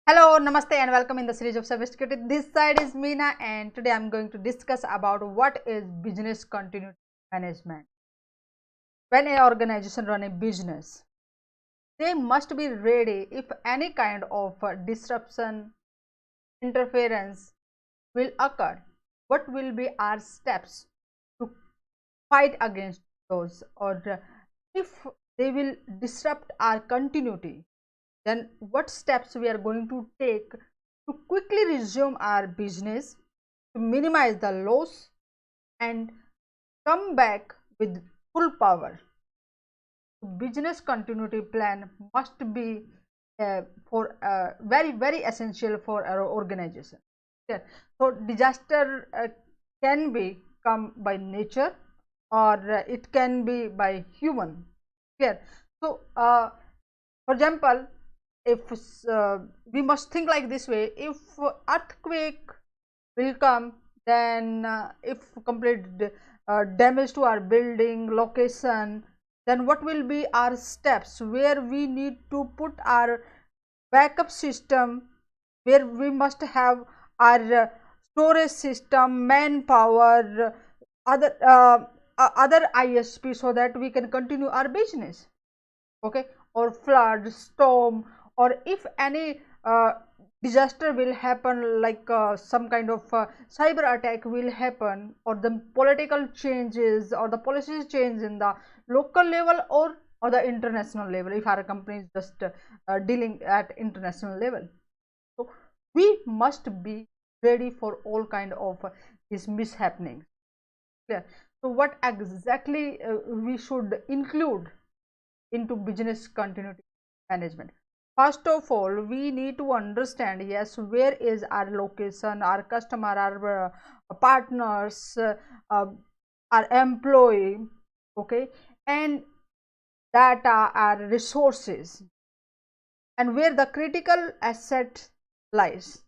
Hello, namaste and welcome in the series of cybersecurity. This side is Meena and today I am going to discuss about what is business continuity management. When an organization run a business, they must be ready if any kind of disruption, interference will occur. What will be our steps to fight against those, or if they will disrupt our continuity, then what steps we are going to take to quickly resume our business, to minimize the loss and come back with full power. Business continuity plan must be for very essential for our organization. Yeah. So disaster can be come by nature, or it can be by human. Clear. So for example, if we must think like this way: if earthquake will come, then if complete damage to our building location, then what will be our steps, where we need to put our backup system, where we must have our storage system, manpower, other ISP, so that we can continue our business. Okay. Or flood, storm, or if any disaster will happen, like some kind of cyber attack will happen, or the political changes or the policies change in the local level, or the international level, if our company is just dealing at international level. So we must be ready for all kind of these mishappenings. Clear. So what exactly we should include into business continuity management? First of all, we need to understand, yes, where is our location, our customer, our partners, uh, our employee, okay, and data, our resources, and where the critical asset lies,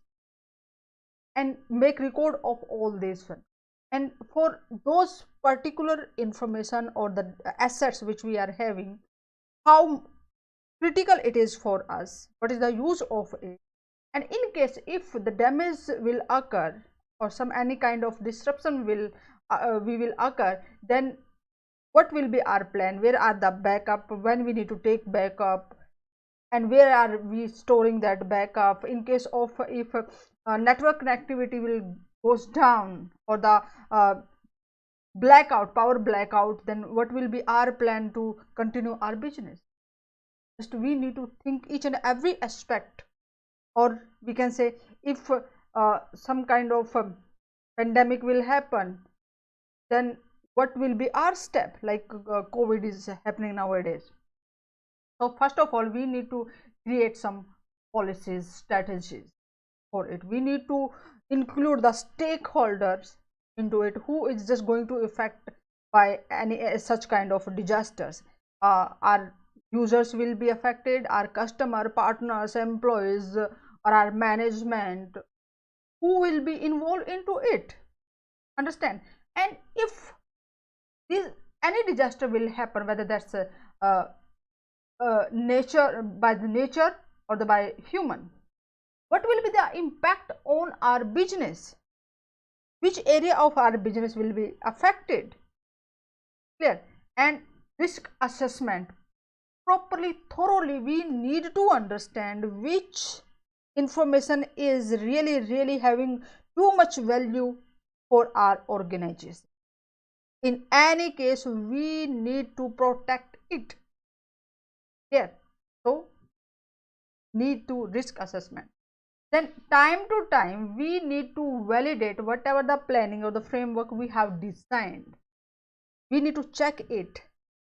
and make record of all this one. And for those particular information or the assets which we are having, how critical it is for us, what is the use of it, and in case if the damage will occur, or some any kind of disruption will we will occur, then what will be our plan, where are the backup, when we need to take backup, and where are we storing that backup in case of if network connectivity will goes down, or the blackout, power blackout, then what will be our plan to continue our business. Just we need to think each and every aspect. Or we can say, if some kind of pandemic will happen, then what will be our step, like COVID is happening nowadays. So first of all, we need to create some policies, strategies for it. We need to include the stakeholders into it, who is just going to affect by any such kind of disasters. Our users will be affected, our customer, partners, employees, or our management, who will be involved into it. Understand? And if this any disaster will happen, whether that's uh, nature, by the nature, or the by human, what will be the impact on our business, which area of our business will be affected. Clear. And risk assessment, properly, thoroughly, we need to understand which information is really having too much value for our organization. In any case, we need to protect it. Here, so need to risk assessment. Then time to time we need to validate whatever the planning or the framework we have designed. We need to check it.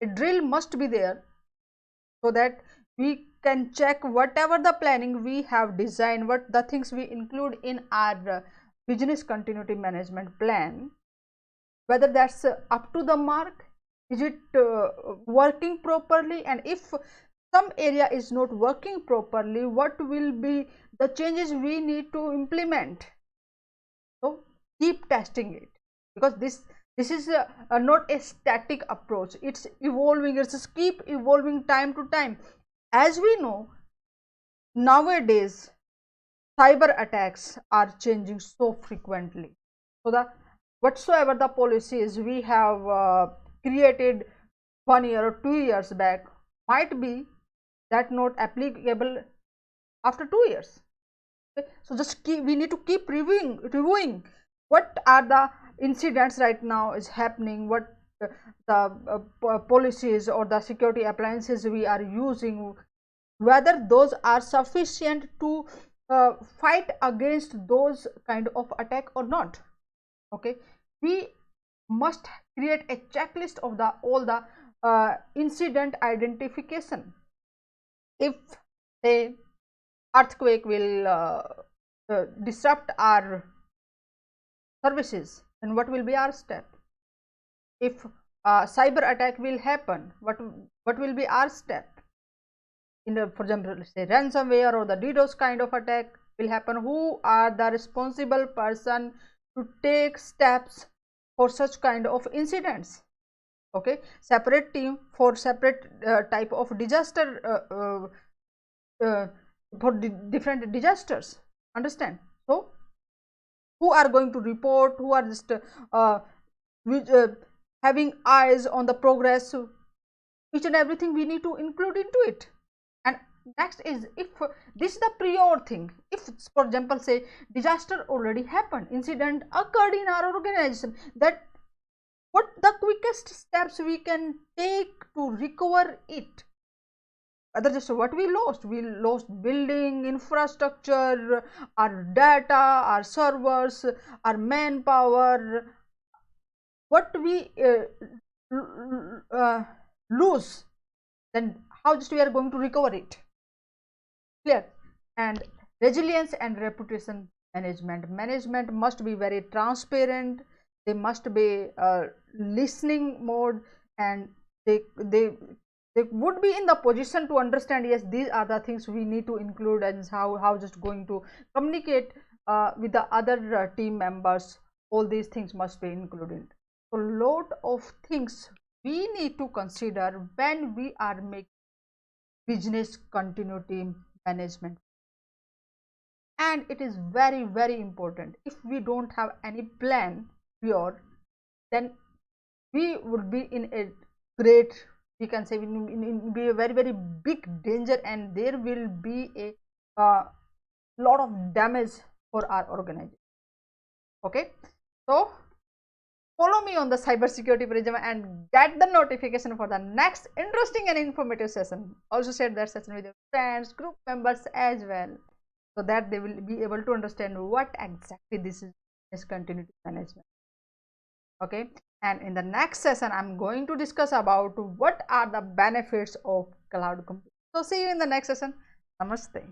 A drill must be there, so that we can check whatever the planning we have designed, what the things we include in our business continuity management plan, whether that's up to the mark, is it working properly, and if some area is not working properly, what will be the changes we need to implement. So keep testing it, because this is not a static approach, it's evolving, it's just keep evolving time to time. As we know, nowadays cyber attacks are changing so frequently. So the whatsoever the policies we have created 1 year or 2 years back might be that not applicable after 2 years. Okay? So just we need to keep reviewing what are the incidents right now is happening, what the policies or the security appliances we are using, whether those are sufficient to fight against those kind of attack or not. Okay, we must create a checklist of the all the incident identification. If a earthquake will disrupt our services, then what will be our step? If cyber attack will happen, what will be our step? In the, for example, say ransomware or the DDoS kind of attack will happen, who are the responsible person to take steps for such kind of incidents? Okay, separate team for separate type of disaster for different disasters, understand? So who are going to report, who are just having eyes on the progress, each and everything we need to include into it. And next is, if this is the prior thing, if for example say disaster already happened, incident occurred in our organization, that what the quickest steps we can take to recover it? Other just what we lost building, infrastructure, our data, our servers, our manpower, what we lose, then how just we are going to recover it? Clear? And resilience and reputation management must be very transparent. They must be listening mode, and they would be in the position to understand, yes, these are the things we need to include, and how just going to communicate with the other team members. All these things must be included. So lot of things we need to consider when we are making business continuity management. And it is very important. If we don't have any plan here, then we would be in a great, we can say, be a very big danger, and there will be a lot of damage for our organization. Okay, so follow me on the cybersecurity prism and get the notification for the next interesting and informative session. Also share that session with your friends, group members as well, so that they will be able to understand what exactly this is continuity management. Okay, and in the next session I'm going to discuss about what are the benefits of cloud computing. So see you in the next session. Namaste.